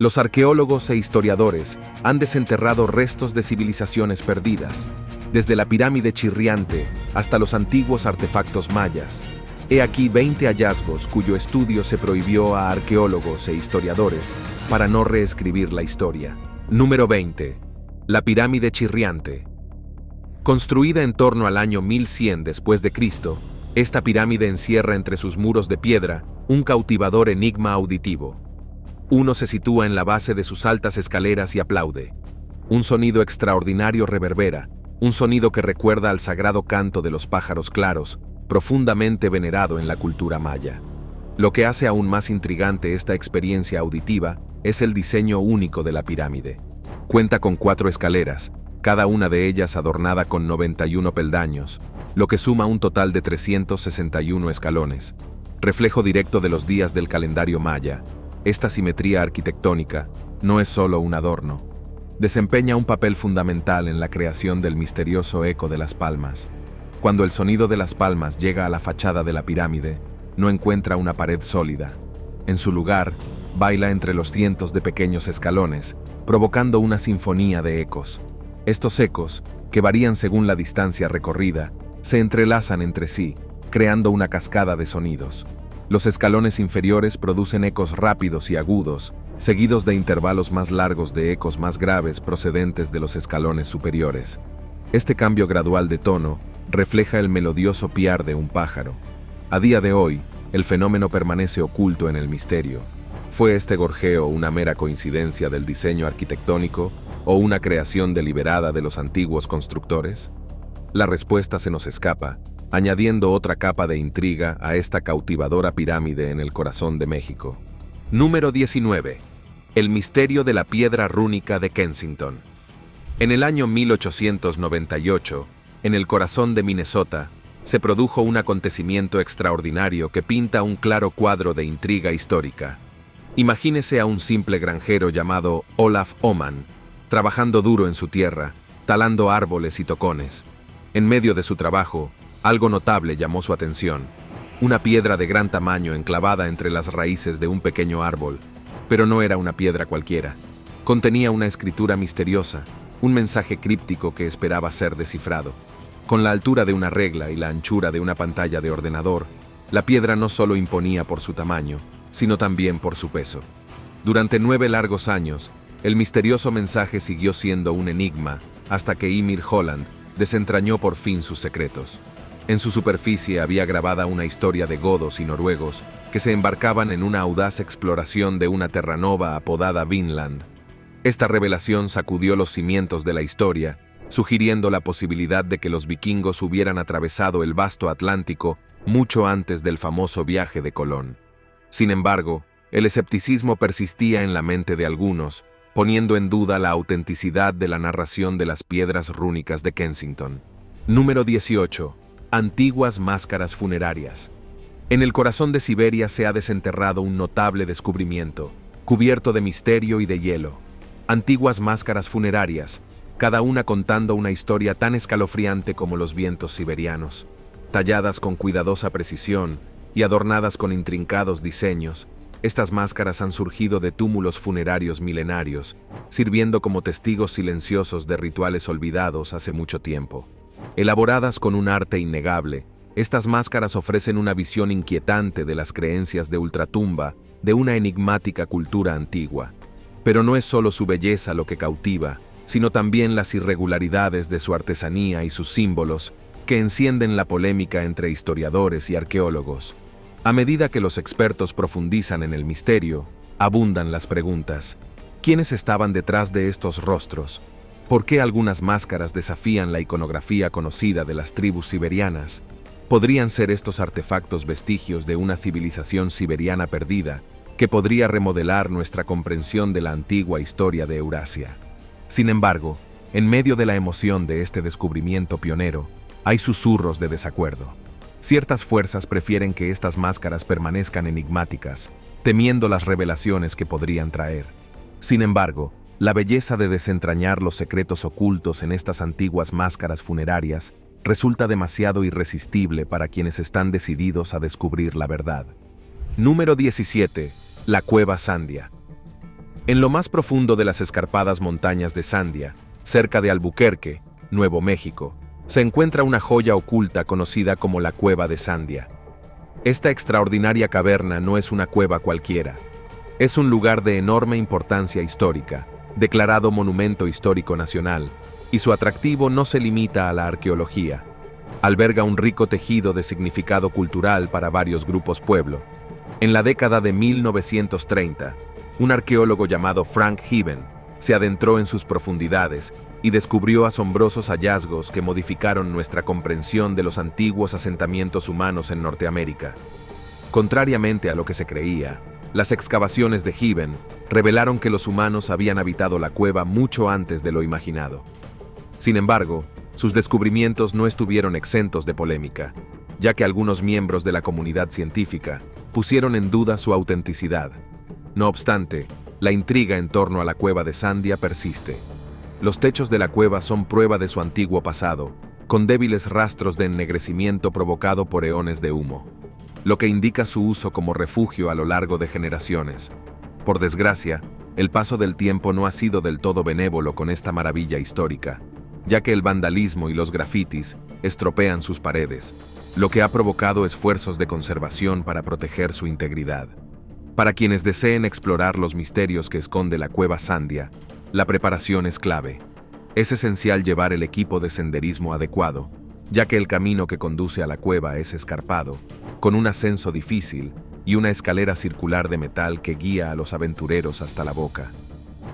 Los arqueólogos e historiadores han desenterrado restos de civilizaciones perdidas, desde la pirámide chirriante hasta los antiguos artefactos mayas. He aquí 20 hallazgos cuyo estudio se prohibió a arqueólogos e historiadores para no reescribir la historia. Número 20. La pirámide chirriante. Construida en torno al año 1100 después de Cristo, esta pirámide encierra entre sus muros de piedra un cautivador enigma auditivo. Uno se sitúa en la base de sus altas escaleras y aplaude. Un sonido extraordinario reverbera, un sonido que recuerda al sagrado canto de los pájaros claros, profundamente venerado en la cultura maya. Lo que hace aún más intrigante esta experiencia auditiva es el diseño único de la pirámide. Cuenta con 4 escaleras, cada una de ellas adornada con 91 peldaños, lo que suma un total de 361 escalones. Reflejo directo de los días del calendario maya, esta simetría arquitectónica no es solo un adorno. Desempeña un papel fundamental en la creación del misterioso eco de las palmas. Cuando el sonido de las palmas llega a la fachada de la pirámide, no encuentra una pared sólida. En su lugar, baila entre los cientos de pequeños escalones, provocando una sinfonía de ecos. Estos ecos, que varían según la distancia recorrida, se entrelazan entre sí, creando una cascada de sonidos. Los escalones inferiores producen ecos rápidos y agudos, seguidos de intervalos más largos de ecos más graves procedentes de los escalones superiores. Este cambio gradual de tono refleja el melodioso piar de un pájaro. A día de hoy, el fenómeno permanece oculto en el misterio. ¿Fue este gorjeo una mera coincidencia del diseño arquitectónico o una creación deliberada de los antiguos constructores? La respuesta se nos escapa, añadiendo otra capa de intriga a esta cautivadora pirámide en el corazón de México. Número 19. El misterio de la piedra rúnica de Kensington. En el año 1898, en el corazón de Minnesota, se produjo un acontecimiento extraordinario que pinta un claro cuadro de intriga histórica. Imagínese a un simple granjero llamado Olaf Oman, trabajando duro en su tierra, talando árboles y tocones. En medio de su trabajo, algo notable llamó su atención. Una piedra de gran tamaño enclavada entre las raíces de un pequeño árbol. Pero no era una piedra cualquiera. Contenía una escritura misteriosa, un mensaje críptico que esperaba ser descifrado. Con la altura de una regla y la anchura de una pantalla de ordenador, la piedra no solo imponía por su tamaño, sino también por su peso. Durante 9 largos años, el misterioso mensaje siguió siendo un enigma hasta que Ymir Holland desentrañó por fin sus secretos. En su superficie había grabada una historia de godos y noruegos que se embarcaban en una audaz exploración de una terranova apodada Vinland. Esta revelación sacudió los cimientos de la historia, sugiriendo la posibilidad de que los vikingos hubieran atravesado el vasto Atlántico mucho antes del famoso viaje de Colón. Sin embargo, el escepticismo persistía en la mente de algunos, poniendo en duda la autenticidad de la narración de las piedras rúnicas de Kensington. Número 18. Antiguas máscaras funerarias. En el corazón de Siberia se ha desenterrado un notable descubrimiento, cubierto de misterio y de hielo. Antiguas máscaras funerarias, cada una contando una historia tan escalofriante como los vientos siberianos. Talladas con cuidadosa precisión y adornadas con intrincados diseños, estas máscaras han surgido de túmulos funerarios milenarios, sirviendo como testigos silenciosos de rituales olvidados hace mucho tiempo. Elaboradas con un arte innegable, estas máscaras ofrecen una visión inquietante de las creencias de ultratumba de una enigmática cultura antigua. Pero no es solo su belleza lo que cautiva, sino también las irregularidades de su artesanía y sus símbolos que encienden la polémica entre historiadores y arqueólogos. A medida que los expertos profundizan en el misterio, abundan las preguntas. ¿Quiénes estaban detrás de estos rostros? ¿Por qué algunas máscaras desafían la iconografía conocida de las tribus siberianas? ¿Podrían ser estos artefactos vestigios de una civilización siberiana perdida que podría remodelar nuestra comprensión de la antigua historia de Eurasia? Sin embargo, en medio de la emoción de este descubrimiento pionero, hay susurros de desacuerdo. Ciertas fuerzas prefieren que estas máscaras permanezcan enigmáticas, temiendo las revelaciones que podrían traer. Sin embargo, la belleza de desentrañar los secretos ocultos en estas antiguas máscaras funerarias resulta demasiado irresistible para quienes están decididos a descubrir la verdad. Número 17. La Cueva Sandia. En lo más profundo de las escarpadas montañas de Sandia, cerca de Albuquerque, Nuevo México, se encuentra una joya oculta conocida como la Cueva de Sandia. Esta extraordinaria caverna no es una cueva cualquiera. Es un lugar de enorme importancia histórica, declarado Monumento Histórico Nacional, y su atractivo no se limita a la arqueología. Alberga un rico tejido de significado cultural para varios grupos pueblo. En la década de 1930, un arqueólogo llamado Frank Heaven se adentró en sus profundidades y descubrió asombrosos hallazgos que modificaron nuestra comprensión de los antiguos asentamientos humanos en Norteamérica. Contrariamente a lo que se creía, las excavaciones de Heaven revelaron que los humanos habían habitado la cueva mucho antes de lo imaginado. Sin embargo, sus descubrimientos no estuvieron exentos de polémica, ya que algunos miembros de la comunidad científica pusieron en duda su autenticidad. No obstante, la intriga en torno a la cueva de Sandia persiste. Los techos de la cueva son prueba de su antiguo pasado, con débiles rastros de ennegrecimiento provocado por eones de humo, lo que indica su uso como refugio a lo largo de generaciones. Por desgracia, el paso del tiempo no ha sido del todo benévolo con esta maravilla histórica, ya que el vandalismo y los grafitis estropean sus paredes, lo que ha provocado esfuerzos de conservación para proteger su integridad. Para quienes deseen explorar los misterios que esconde la Cueva Sandia, la preparación es clave. Es esencial llevar el equipo de senderismo adecuado, ya que el camino que conduce a la cueva es escarpado, con un ascenso difícil y una escalera circular de metal que guía a los aventureros hasta la boca.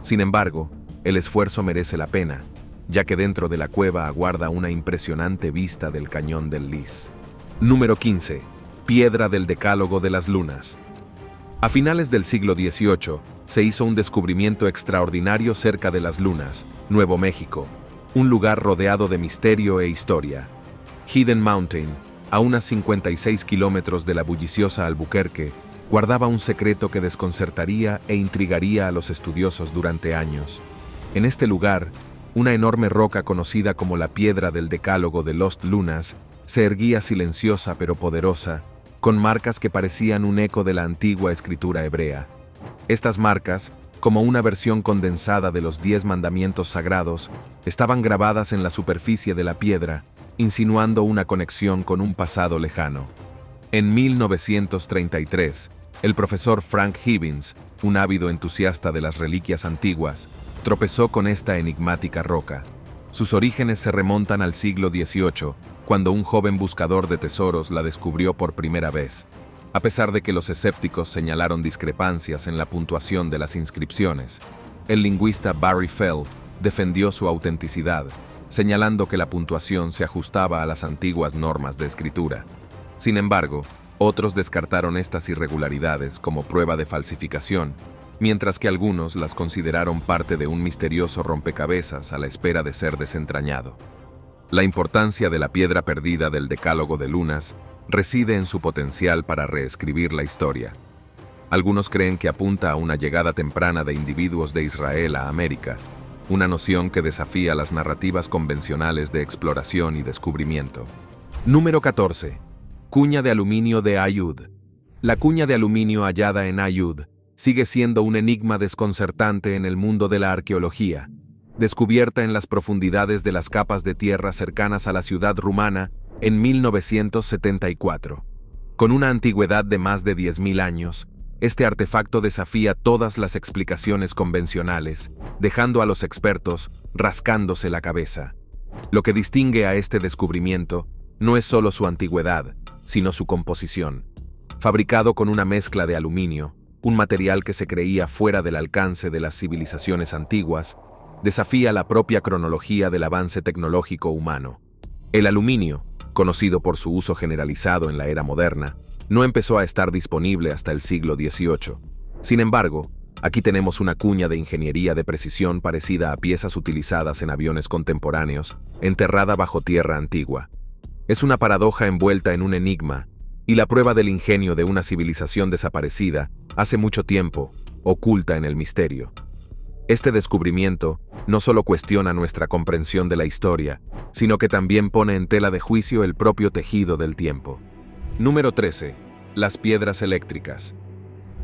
Sin embargo, el esfuerzo merece la pena, ya que dentro de la cueva aguarda una impresionante vista del Cañón del Lis. Número 15. Piedra del Decálogo de las Lunas. A finales del siglo XVIII, se hizo un descubrimiento extraordinario cerca de las Lunas, Nuevo México, un lugar rodeado de misterio e historia. Hidden Mountain, a unas 56 kilómetros de la bulliciosa Albuquerque, guardaba un secreto que desconcertaría e intrigaría a los estudiosos durante años. En este lugar, una enorme roca conocida como la Piedra del Decálogo de Lost Lunas se erguía silenciosa pero poderosa, con marcas que parecían un eco de la antigua escritura hebrea. Estas marcas, como una versión condensada de los 10 mandamientos sagrados, estaban grabadas en la superficie de la piedra, insinuando una conexión con un pasado lejano. En 1933, el profesor Frank Hibbins, un ávido entusiasta de las reliquias antiguas, tropezó con esta enigmática roca. Sus orígenes se remontan al siglo XVIII, cuando un joven buscador de tesoros la descubrió por primera vez. A pesar de que los escépticos señalaron discrepancias en la puntuación de las inscripciones, el lingüista Barry Fell defendió su autenticidad, señalando que la puntuación se ajustaba a las antiguas normas de escritura. Sin embargo, otros descartaron estas irregularidades como prueba de falsificación, mientras que algunos las consideraron parte de un misterioso rompecabezas a la espera de ser desentrañado. La importancia de la piedra perdida del Decálogo de Lunas reside en su potencial para reescribir la historia. Algunos creen que apunta a una llegada temprana de individuos de Israel a América, una noción que desafía las narrativas convencionales de exploración y descubrimiento. Número 14. Cuña de aluminio de Ayud. La cuña de aluminio hallada en Ayud sigue siendo un enigma desconcertante en el mundo de la arqueología, descubierta en las profundidades de las capas de tierra cercanas a la ciudad rumana en 1974. Con una antigüedad de más de 10.000 años, este artefacto desafía todas las explicaciones convencionales, dejando a los expertos rascándose la cabeza. Lo que distingue a este descubrimiento no es solo su antigüedad, sino su composición. Fabricado con una mezcla de aluminio, un material que se creía fuera del alcance de las civilizaciones antiguas, desafía la propia cronología del avance tecnológico humano. El aluminio, conocido por su uso generalizado en la era moderna, no empezó a estar disponible hasta el siglo XVIII. Sin embargo, aquí tenemos una cuña de ingeniería de precisión parecida a piezas utilizadas en aviones contemporáneos, enterrada bajo tierra antigua. Es una paradoja envuelta en un enigma, y la prueba del ingenio de una civilización desaparecida hace mucho tiempo, oculta en el misterio. Este descubrimiento no solo cuestiona nuestra comprensión de la historia, sino que también pone en tela de juicio el propio tejido del tiempo. Número 13. Las piedras eléctricas.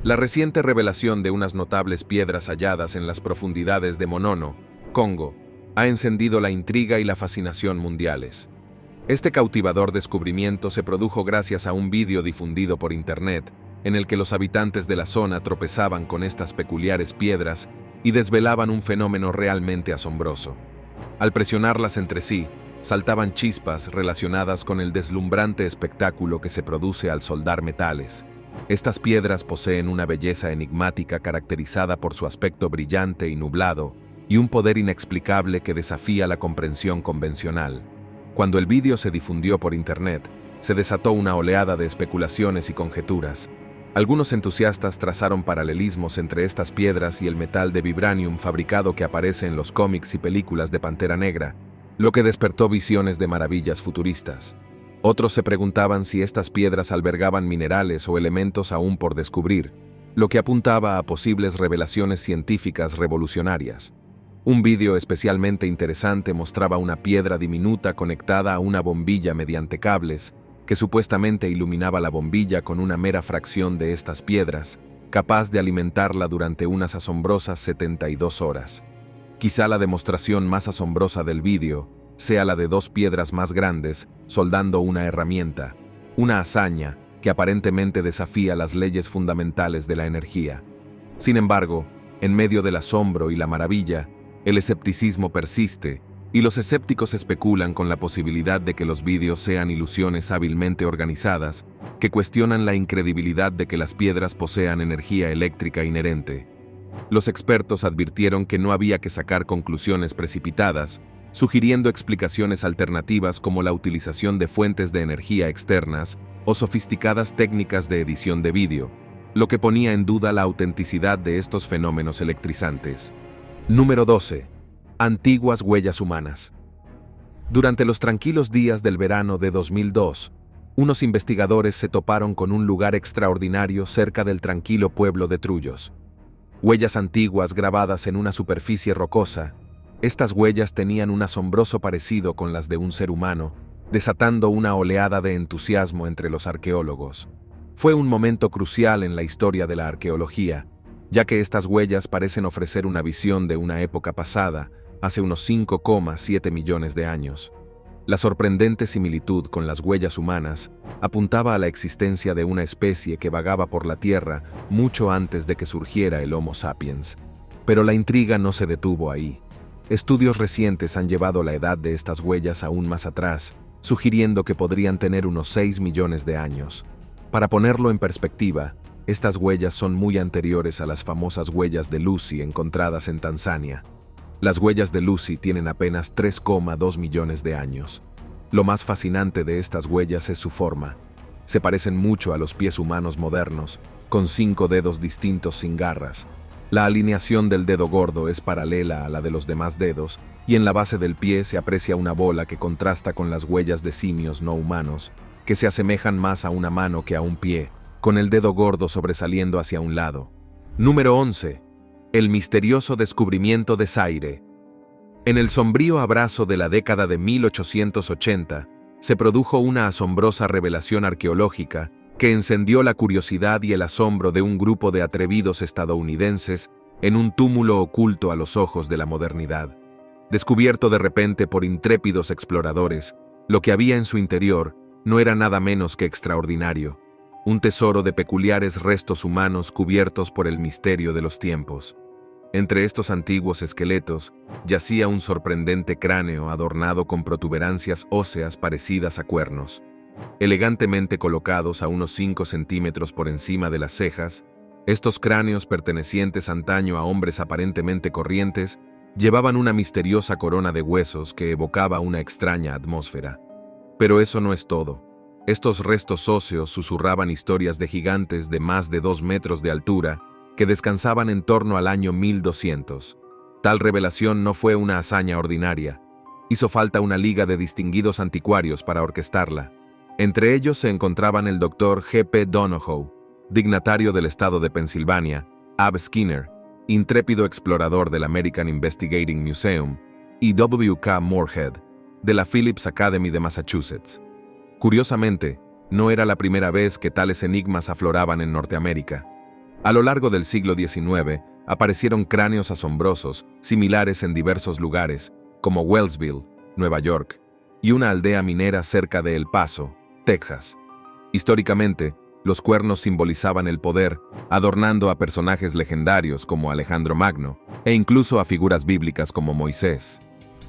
La reciente revelación de unas notables piedras halladas en las profundidades de Monono, Congo, ha encendido la intriga y la fascinación mundiales. Este cautivador descubrimiento se produjo gracias a un vídeo difundido por Internet, en el que los habitantes de la zona tropezaban con estas peculiares piedras y desvelaban un fenómeno realmente asombroso. Al presionarlas entre sí, saltaban chispas relacionadas con el deslumbrante espectáculo que se produce al soldar metales. Estas piedras poseen una belleza enigmática caracterizada por su aspecto brillante y nublado, y un poder inexplicable que desafía la comprensión convencional. Cuando el vídeo se difundió por Internet, se desató una oleada de especulaciones y conjeturas. Algunos entusiastas trazaron paralelismos entre estas piedras y el metal de vibranium fabricado que aparece en los cómics y películas de Pantera Negra, lo que despertó visiones de maravillas futuristas. Otros se preguntaban si estas piedras albergaban minerales o elementos aún por descubrir, lo que apuntaba a posibles revelaciones científicas revolucionarias. Un vídeo especialmente interesante mostraba una piedra diminuta conectada a una bombilla mediante cables, que supuestamente iluminaba la bombilla con una mera fracción de estas piedras, capaz de alimentarla durante unas asombrosas 72 horas. Quizá la demostración más asombrosa del vídeo sea la de dos piedras más grandes soldando una herramienta, una hazaña que aparentemente desafía las leyes fundamentales de la energía. Sin embargo, en medio del asombro y la maravilla, el escepticismo persiste, y los escépticos especulan con la posibilidad de que los vídeos sean ilusiones hábilmente organizadas, que cuestionan la incredibilidad de que las piedras posean energía eléctrica inherente. Los expertos advirtieron que no había que sacar conclusiones precipitadas, sugiriendo explicaciones alternativas como la utilización de fuentes de energía externas o sofisticadas técnicas de edición de vídeo, lo que ponía en duda la autenticidad de estos fenómenos electrizantes. Número 12. Antiguas huellas humanas. Durante los tranquilos días del verano de 2002, unos investigadores se toparon con un lugar extraordinario cerca del tranquilo pueblo de Trullos. Huellas antiguas grabadas en una superficie rocosa. Estas huellas tenían un asombroso parecido con las de un ser humano, desatando una oleada de entusiasmo entre los arqueólogos. Fue un momento crucial en la historia de la arqueología, ya que estas huellas parecen ofrecer una visión de una época pasada, hace unos 5,7 millones de años. La sorprendente similitud con las huellas humanas apuntaba a la existencia de una especie que vagaba por la Tierra mucho antes de que surgiera el Homo sapiens. Pero la intriga no se detuvo ahí. Estudios recientes han llevado la edad de estas huellas aún más atrás, sugiriendo que podrían tener unos 6 millones de años. Para ponerlo en perspectiva, estas huellas son muy anteriores a las famosas huellas de Lucy encontradas en Tanzania. Las huellas de Lucy tienen apenas 3,2 millones de años. Lo más fascinante de estas huellas es su forma. Se parecen mucho a los pies humanos modernos, con 5 dedos distintos sin garras. La alineación del dedo gordo es paralela a la de los demás dedos, y en la base del pie se aprecia una bola que contrasta con las huellas de simios no humanos, que se asemejan más a una mano que a un pie, con el dedo gordo sobresaliendo hacia un lado. Número 11. El misterioso descubrimiento de Zaire. En el sombrío abrazo de la década de 1880, se produjo una asombrosa revelación arqueológica que encendió la curiosidad y el asombro de un grupo de atrevidos estadounidenses en un túmulo oculto a los ojos de la modernidad. Descubierto de repente por intrépidos exploradores, lo que había en su interior no era nada menos que extraordinario. Un tesoro de peculiares restos humanos cubiertos por el misterio de los tiempos. Entre estos antiguos esqueletos yacía un sorprendente cráneo adornado con protuberancias óseas parecidas a cuernos. Elegantemente colocados a unos 5 centímetros por encima de las cejas, estos cráneos pertenecientes antaño a hombres aparentemente corrientes llevaban una misteriosa corona de huesos que evocaba una extraña atmósfera. Pero eso no es todo. Estos restos óseos susurraban historias de gigantes de más de 2 metros de altura que descansaban en torno al año 1200. Tal revelación no fue una hazaña ordinaria. Hizo falta una liga de distinguidos anticuarios para orquestarla. Entre ellos se encontraban el Dr. G. P. Donohoe, dignatario del estado de Pensilvania, Ab Skinner, intrépido explorador del American Investigating Museum, y W. K. Moorhead, de la Phillips Academy de Massachusetts. Curiosamente, no era la primera vez que tales enigmas afloraban en Norteamérica. A lo largo del siglo XIX, aparecieron cráneos asombrosos, similares en diversos lugares, como Wellsville, Nueva York, y una aldea minera cerca de El Paso, Texas. Históricamente, los cuernos simbolizaban el poder, adornando a personajes legendarios como Alejandro Magno, e incluso a figuras bíblicas como Moisés.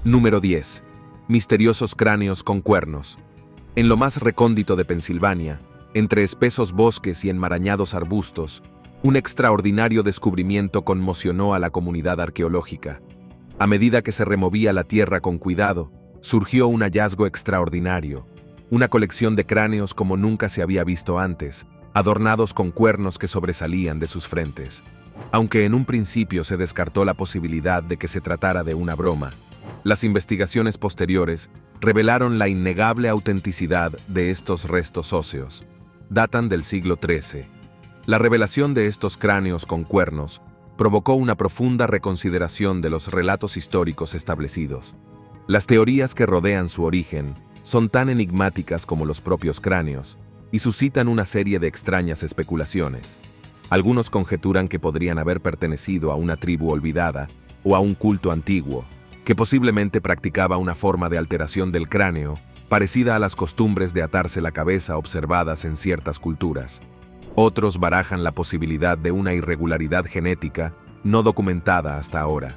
Número 10. Misteriosos cráneos con cuernos. En lo más recóndito de Pensilvania, entre espesos bosques y enmarañados arbustos, un extraordinario descubrimiento conmocionó a la comunidad arqueológica. A medida que se removía la tierra con cuidado, surgió un hallazgo extraordinario, una colección de cráneos como nunca se había visto antes, adornados con cuernos que sobresalían de sus frentes. Aunque en un principio se descartó la posibilidad de que se tratara de una broma, las investigaciones posteriores revelaron la innegable autenticidad de estos restos óseos. Datan del siglo XIII. La revelación de estos cráneos con cuernos provocó una profunda reconsideración de los relatos históricos establecidos. Las teorías que rodean su origen son tan enigmáticas como los propios cráneos y suscitan una serie de extrañas especulaciones. Algunos conjeturan que podrían haber pertenecido a una tribu olvidada o a un culto antiguo, que posiblemente practicaba una forma de alteración del cráneo parecida a las costumbres de atarse la cabeza observadas en ciertas culturas. Otros barajan la posibilidad de una irregularidad genética no documentada hasta ahora.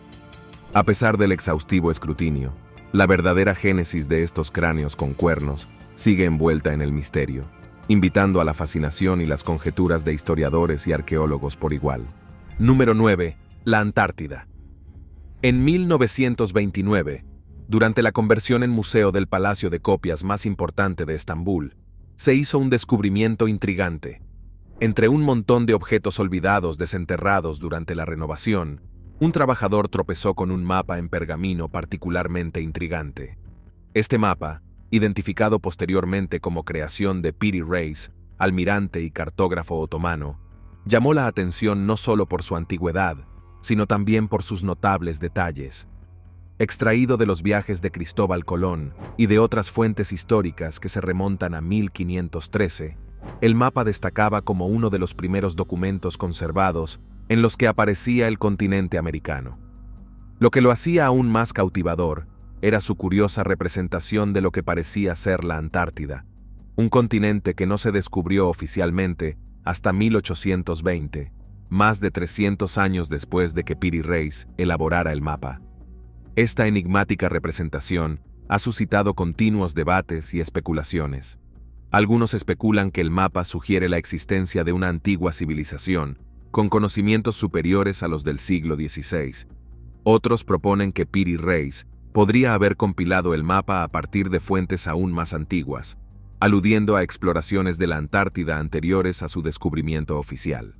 A pesar del exhaustivo escrutinio, la verdadera génesis de estos cráneos con cuernos sigue envuelta en el misterio, invitando a la fascinación y las conjeturas de historiadores y arqueólogos por igual. Número 9. La Antártida. En 1929, durante la conversión en museo del Palacio de Copias más importante de Estambul, se hizo un descubrimiento intrigante. Entre un montón de objetos olvidados desenterrados durante la renovación, un trabajador tropezó con un mapa en pergamino particularmente intrigante. Este mapa, identificado posteriormente como creación de Piri Reis, almirante y cartógrafo otomano, llamó la atención no solo por su antigüedad, sino también por sus notables detalles. Extraído de los viajes de Cristóbal Colón y de otras fuentes históricas que se remontan a 1513, el mapa destacaba como uno de los primeros documentos conservados en los que aparecía el continente americano. Lo que lo hacía aún más cautivador era su curiosa representación de lo que parecía ser la Antártida, un continente que no se descubrió oficialmente hasta 1820, más de 300 años después de que Piri Reis elaborara el mapa. Esta enigmática representación ha suscitado continuos debates y especulaciones. Algunos especulan que el mapa sugiere la existencia de una antigua civilización, con conocimientos superiores a los del siglo XVI. Otros proponen que Piri Reis podría haber compilado el mapa a partir de fuentes aún más antiguas, aludiendo a exploraciones de la Antártida anteriores a su descubrimiento oficial.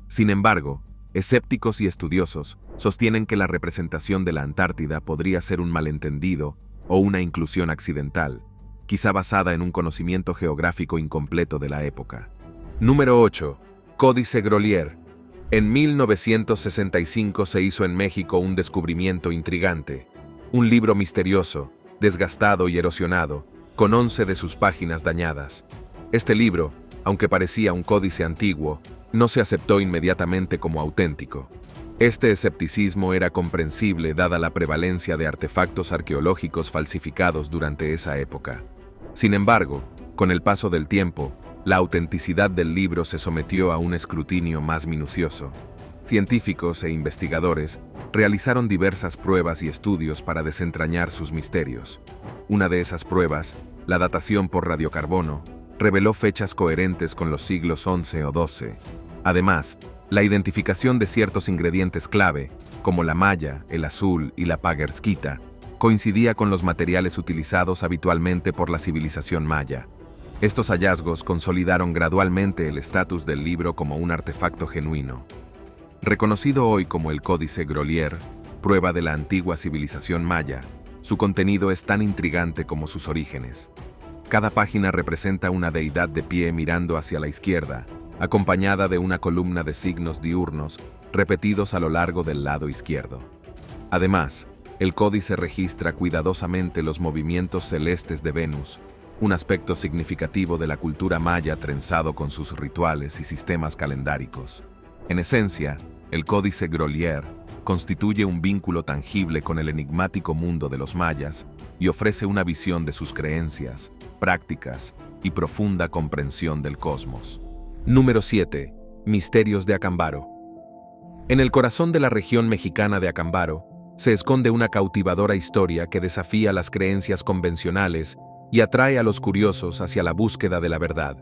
Sin embargo, escépticos y estudiosos sostienen que la representación de la Antártida podría ser un malentendido o una inclusión accidental, quizá basada en un conocimiento geográfico incompleto de la época. Número 8. Códice Grolier. En 1965 se hizo en México un descubrimiento intrigante, un libro misterioso, desgastado y erosionado, con 11 de sus páginas dañadas. Este libro, aunque parecía un códice antiguo, no se aceptó inmediatamente como auténtico. Este escepticismo era comprensible dada la prevalencia de artefactos arqueológicos falsificados durante esa época. Sin embargo, con el paso del tiempo, la autenticidad del libro se sometió a un escrutinio más minucioso. Científicos e investigadores realizaron diversas pruebas y estudios para desentrañar sus misterios. Una de esas pruebas, la datación por radiocarbono, reveló fechas coherentes con los siglos XI o XII. Además, la identificación de ciertos ingredientes clave, como la malla, el azul y la paguerskita, coincidía con los materiales utilizados habitualmente por la civilización maya. Estos hallazgos consolidaron gradualmente el estatus del libro como un artefacto genuino. Reconocido hoy como el Códice Grolier, prueba de la antigua civilización maya, su contenido es tan intrigante como sus orígenes. Cada página representa una deidad de pie mirando hacia la izquierda, acompañada de una columna de signos diurnos repetidos a lo largo del lado izquierdo. Además, el códice registra cuidadosamente los movimientos celestes de Venus, un aspecto significativo de la cultura maya trenzado con sus rituales y sistemas calendáricos. En esencia, el Códice Grolier constituye un vínculo tangible con el enigmático mundo de los mayas y ofrece una visión de sus creencias, prácticas y profunda comprensión del cosmos. Número 7. Misterios de Acámbaro. En el corazón de la región mexicana de Acámbaro se esconde una cautivadora historia que desafía las creencias convencionales y atrae a los curiosos hacia la búsqueda de la verdad.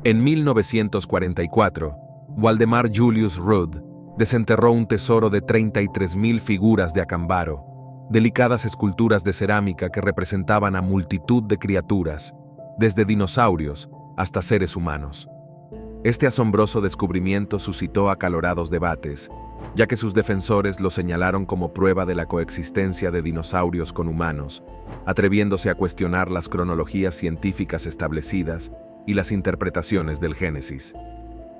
En 1944, Waldemar Julius Rudd desenterró un tesoro de 33.000 figuras de Acámbaro, delicadas esculturas de cerámica que representaban a multitud de criaturas, desde dinosaurios hasta seres humanos. Este asombroso descubrimiento suscitó acalorados debates, ya que sus defensores lo señalaron como prueba de la coexistencia de dinosaurios con humanos, atreviéndose a cuestionar las cronologías científicas establecidas y las interpretaciones del Génesis.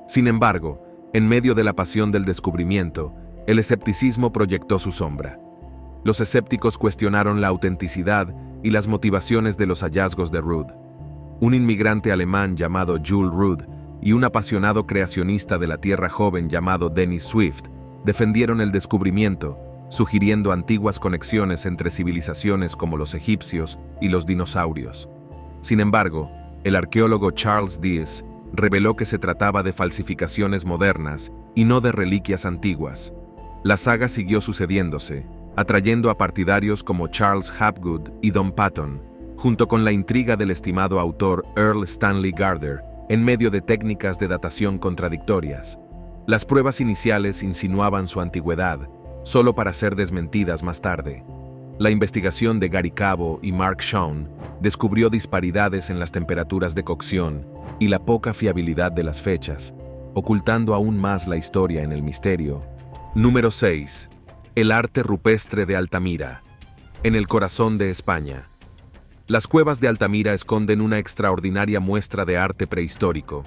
Sin embargo, en medio de la pasión del descubrimiento, el escepticismo proyectó su sombra. Los escépticos cuestionaron la autenticidad y las motivaciones de los hallazgos de Rudd. Un inmigrante alemán llamado Jules Rudd y un apasionado creacionista de la Tierra joven llamado Dennis Swift defendieron el descubrimiento, sugiriendo antiguas conexiones entre civilizaciones como los egipcios y los dinosaurios. Sin embargo, el arqueólogo Charles Diez reveló que se trataba de falsificaciones modernas y no de reliquias antiguas. La saga siguió sucediéndose, atrayendo a partidarios como Charles Hapgood y Don Patton, junto con la intriga del estimado autor Earl Stanley Gardner, en medio de técnicas de datación contradictorias. Las pruebas iniciales insinuaban su antigüedad, solo para ser desmentidas más tarde. La investigación de Gary Cabo y Mark Shawn descubrió disparidades en las temperaturas de cocción y la poca fiabilidad de las fechas, ocultando aún más la historia en el misterio. Número 6. El arte rupestre de Altamira. En el corazón de España. Las cuevas de Altamira esconden una extraordinaria muestra de arte prehistórico.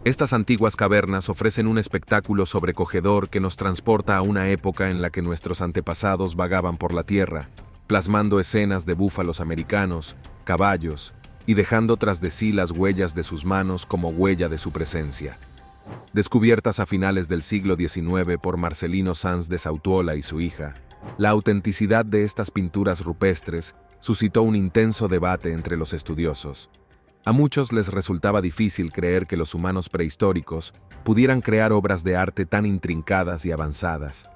Estas antiguas cavernas ofrecen un espectáculo sobrecogedor que nos transporta a una época en la que nuestros antepasados vagaban por la tierra, plasmando escenas de búfalos americanos, caballos, y dejando tras de sí las huellas de sus manos como huella de su presencia. Descubiertas a finales del siglo XIX por Marcelino Sanz de Sautuola y su hija, la autenticidad de estas pinturas rupestres suscitó un intenso debate entre los estudiosos. A muchos les resultaba difícil creer que los humanos prehistóricos pudieran crear obras de arte tan intrincadas y avanzadas.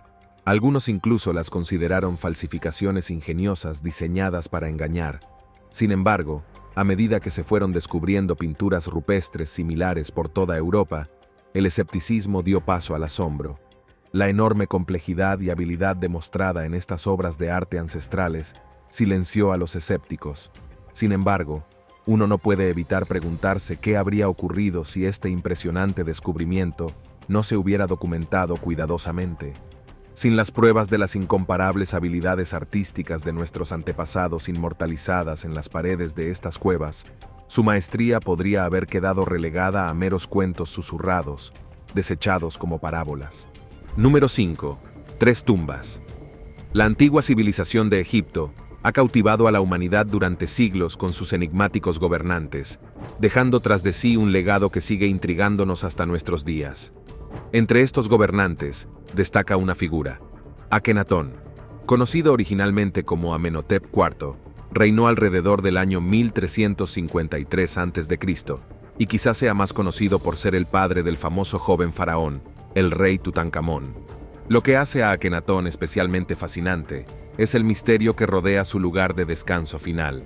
Algunos incluso las consideraron falsificaciones ingeniosas diseñadas para engañar. Sin embargo, a medida que se fueron descubriendo pinturas rupestres similares por toda Europa, el escepticismo dio paso al asombro. La enorme complejidad y habilidad demostrada en estas obras de arte ancestrales silenció a los escépticos. Sin embargo, uno no puede evitar preguntarse qué habría ocurrido si este impresionante descubrimiento no se hubiera documentado cuidadosamente. Sin las pruebas de las incomparables habilidades artísticas de nuestros antepasados inmortalizadas en las paredes de estas cuevas, su maestría podría haber quedado relegada a meros cuentos susurrados, desechados como parábolas. Número 5. 3 tumbas. La antigua civilización de Egipto ha cautivado a la humanidad durante siglos con sus enigmáticos gobernantes, dejando tras de sí un legado que sigue intrigándonos hasta nuestros días. Entre estos gobernantes destaca una figura, Akenatón. Conocido originalmente como Amenhotep IV, reinó alrededor del año 1353 a.C. y quizás sea más conocido por ser el padre del famoso joven faraón, el rey Tutankamón. Lo que hace a Akenatón especialmente fascinante es el misterio que rodea su lugar de descanso final.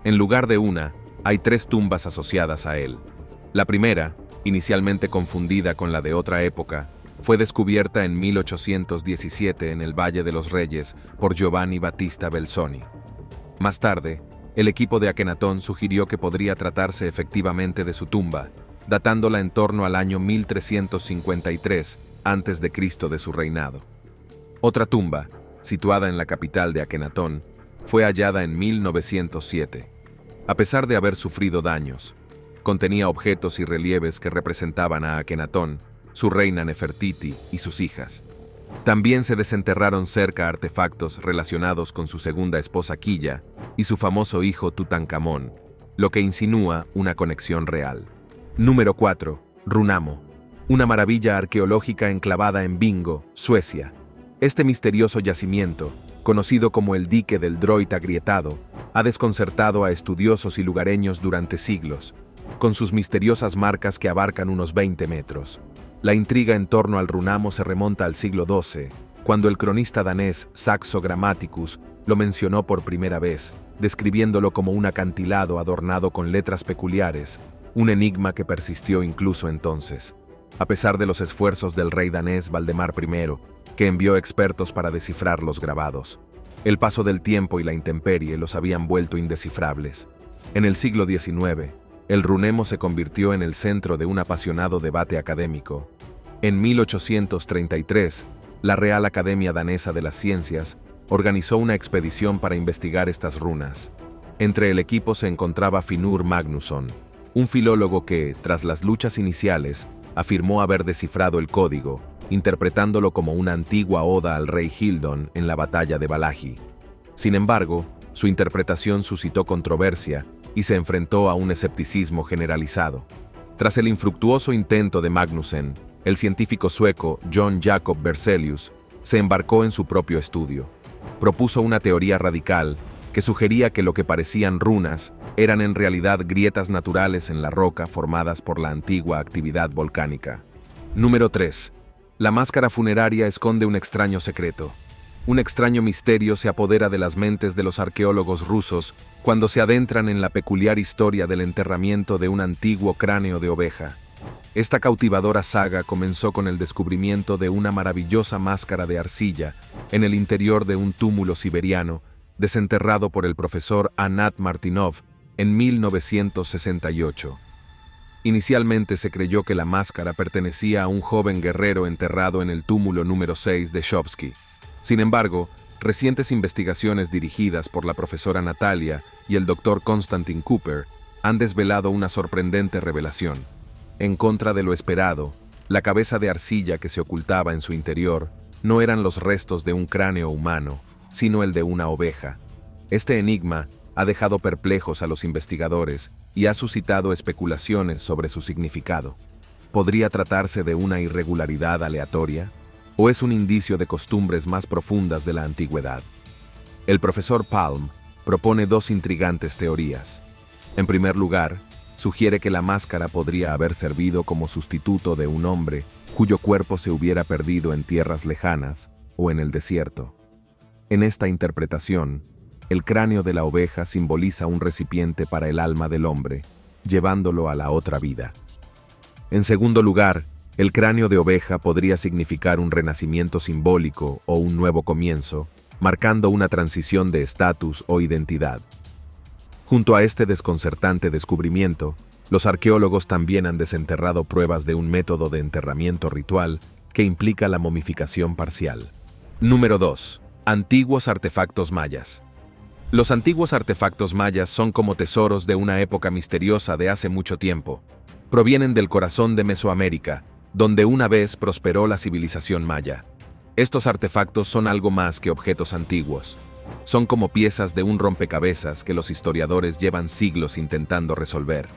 En lugar de una, hay 3 tumbas asociadas a él. La primera, inicialmente confundida con la de otra época, fue descubierta en 1817 en el Valle de los Reyes por Giovanni Battista Belzoni. Más tarde, el equipo de Akenatón sugirió que podría tratarse efectivamente de su tumba, datándola en torno al año 1353 a.C. de su reinado. Otra tumba, situada en la capital de Akenatón, fue hallada en 1907. A pesar de haber sufrido daños, contenía objetos y relieves que representaban a Akenatón, su reina Nefertiti y sus hijas. También se desenterraron cerca artefactos relacionados con su segunda esposa Quilla y su famoso hijo Tutankamón, lo que insinúa una conexión real. Número 4. Runamo. una maravilla arqueológica enclavada en Bingo, Suecia. Este misterioso yacimiento, conocido como el dique del Droit agrietado, ha desconcertado a estudiosos y lugareños durante siglos, con sus misteriosas marcas que abarcan unos 20 metros. La intriga en torno al runamo se remonta al siglo XII, cuando el cronista danés Saxo Grammaticus lo mencionó por primera vez, describiéndolo como un acantilado adornado con letras peculiares, un enigma que persistió incluso entonces. A pesar de los esfuerzos del rey danés Valdemar I, que envió expertos para descifrar los grabados, el paso del tiempo y la intemperie los habían vuelto indescifrables. En el siglo XIX, el runemo se convirtió en el centro de un apasionado debate académico. En 1833, la Real Academia Danesa de las Ciencias organizó una expedición para investigar estas runas. Entre el equipo se encontraba Finnur Magnusson, un filólogo que, tras las luchas iniciales, afirmó haber descifrado el código, interpretándolo como una antigua oda al rey Hildon en la batalla de Valaji. Sin embargo, su interpretación suscitó controversia y se enfrentó a un escepticismo generalizado. Tras el infructuoso intento de Magnussen, el científico sueco John Jacob Berzelius se embarcó en su propio estudio. Propuso una teoría radical que sugería que lo que parecían runas eran en realidad grietas naturales en la roca formadas por la antigua actividad volcánica. Número 3. La máscara funeraria esconde un extraño secreto. Un extraño misterio se apodera de las mentes de los arqueólogos rusos cuando se adentran en la peculiar historia del enterramiento de un antiguo cráneo de oveja. Esta cautivadora saga comenzó con el descubrimiento de una maravillosa máscara de arcilla en el interior de un túmulo siberiano, desenterrado por el profesor Anat Martinov en 1968. Inicialmente se creyó que la máscara pertenecía a un joven guerrero enterrado en el túmulo número 6 de Shovsky. Sin embargo, recientes investigaciones dirigidas por la profesora Natalia y el doctor Konstantin Cooper han desvelado una sorprendente revelación. En contra de lo esperado, la cabeza de arcilla que se ocultaba en su interior no eran los restos de un cráneo humano, sino el de una oveja. Este enigma ha dejado perplejos a los investigadores y ha suscitado especulaciones sobre su significado. ¿Podría tratarse de una irregularidad aleatoria? ¿O es un indicio de costumbres más profundas de la antigüedad? El profesor Palm propone dos intrigantes teorías. En primer lugar, sugiere que la máscara podría haber servido como sustituto de un hombre cuyo cuerpo se hubiera perdido en tierras lejanas o en el desierto. En esta interpretación, el cráneo de la oveja simboliza un recipiente para el alma del hombre, llevándolo a la otra vida. En segundo lugar, el cráneo de oveja podría significar un renacimiento simbólico o un nuevo comienzo, marcando una transición de estatus o identidad. Junto a este desconcertante descubrimiento, los arqueólogos también han desenterrado pruebas de un método de enterramiento ritual que implica la momificación parcial. Número 2. Antiguos artefactos mayas. Los antiguos artefactos mayas son como tesoros de una época misteriosa de hace mucho tiempo. Provienen del corazón de Mesoamérica, donde una vez prosperó la civilización maya. Estos artefactos son algo más que objetos antiguos. Son como piezas de un rompecabezas que los historiadores llevan siglos intentando resolver.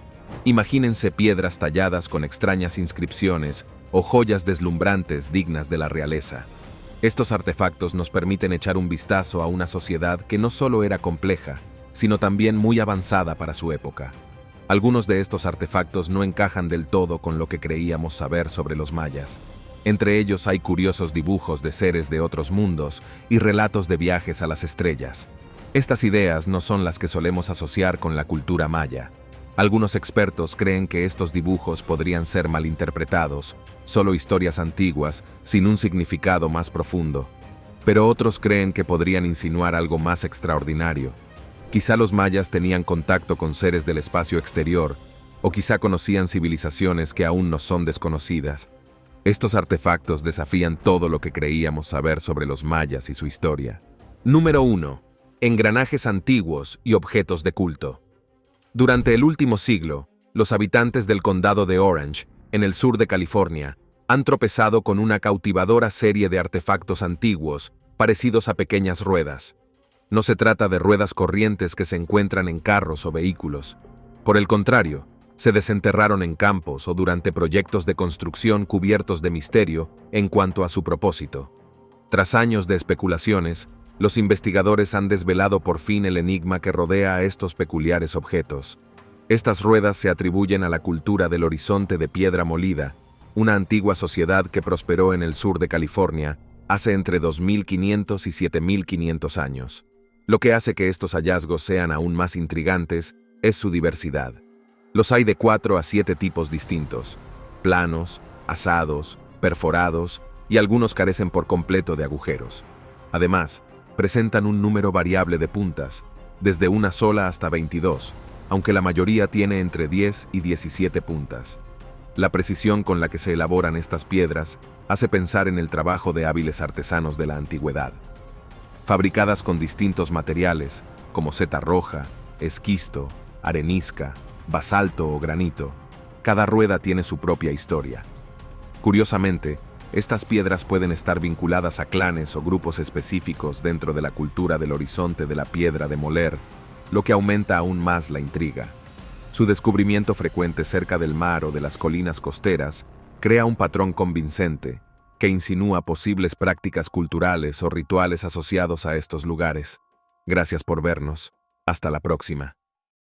Imagínense piedras talladas con extrañas inscripciones o joyas deslumbrantes dignas de la realeza. Estos artefactos nos permiten echar un vistazo a una sociedad que no solo era compleja, sino también muy avanzada para su época. Algunos de estos artefactos no encajan del todo con lo que creíamos saber sobre los mayas. Entre ellos hay curiosos dibujos de seres de otros mundos y relatos de viajes a las estrellas. Estas ideas no son las que solemos asociar con la cultura maya. Algunos expertos creen que estos dibujos podrían ser malinterpretados, solo historias antiguas, sin un significado más profundo. Pero otros creen que podrían insinuar algo más extraordinario. Quizá los mayas tenían contacto con seres del espacio exterior, o quizá conocían civilizaciones que aún nos son desconocidas. Estos artefactos desafían todo lo que creíamos saber sobre los mayas y su historia. Número 1. Engranajes antiguos y objetos de culto. Durante el último siglo, los habitantes del condado de Orange, en el sur de California, han tropezado con una cautivadora serie de artefactos antiguos, parecidos a pequeñas ruedas. No se trata de ruedas corrientes que se encuentran en carros o vehículos. Por el contrario, Se desenterraron en campos o durante proyectos de construcción cubiertos de misterio en cuanto a su propósito. Tras años de especulaciones, los investigadores han desvelado por fin el enigma que rodea a estos peculiares objetos. Estas ruedas se atribuyen a la cultura del horizonte de piedra molida, una antigua sociedad que prosperó en el sur de California hace entre 2500 y 7500 años. Lo que hace que estos hallazgos sean aún más intrigantes es su diversidad. Los hay de 4 a 7 tipos distintos: planos, asados, perforados, y algunos carecen por completo de agujeros. Además, presentan un número variable de puntas, desde una sola hasta 22, aunque la mayoría tiene entre 10 y 17 puntas. La precisión con la que se elaboran estas piedras hace pensar en el trabajo de hábiles artesanos de la antigüedad. Fabricadas con distintos materiales, como seta roja, esquisto, arenisca, basalto o granito, cada rueda tiene su propia historia. Curiosamente, estas piedras pueden estar vinculadas a clanes o grupos específicos dentro de la cultura del horizonte de la piedra de moler, lo que aumenta aún más la intriga. Su descubrimiento frecuente cerca del mar o de las colinas costeras crea un patrón convincente que insinúa posibles prácticas culturales o rituales asociados a estos lugares. Gracias por vernos. Hasta la próxima.